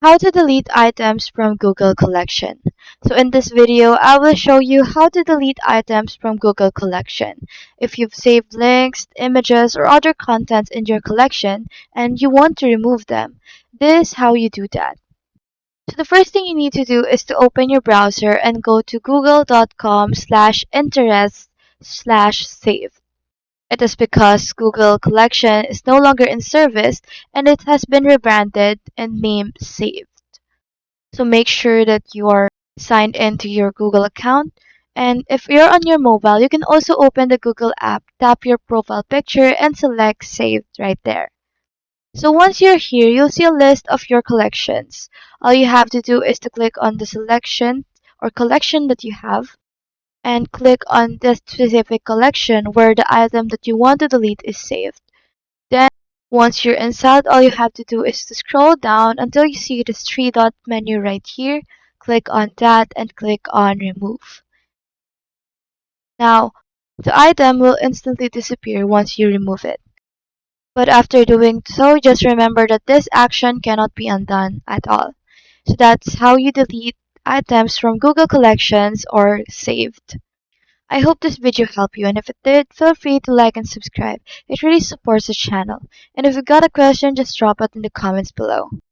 How to delete items from Google Collection. So in this video, I will show you how to delete items from Google Collection. If you've saved links, images, or other contents in your collection and you want to remove them, this is how you do that. So the first thing you need to do is to open your browser and go to google.com/interest/save. It is because Google Collection is no longer in service and it has been rebranded and named Save. So make sure that you are signed into your Google account. And if you're on your mobile, you can also open the Google app, tap your profile picture, and select Saved right there. So once you're here, you'll see a list of your collections. All you have to do is to click on the selection or collection that you have and click on the specific collection where the item that you want to delete is saved. Then, once you're inside, all you have to do is to scroll down until you see this three dot menu right here. Click on that and click on remove. Now, the item will instantly disappear once you remove it. But after doing so, just remember that this action cannot be undone at all. So that's how you delete items from Google Collections or saved. I hope this video helped you, and if it did, feel free to like and subscribe. It really supports the channel. And if you got a question, just drop it in the comments below.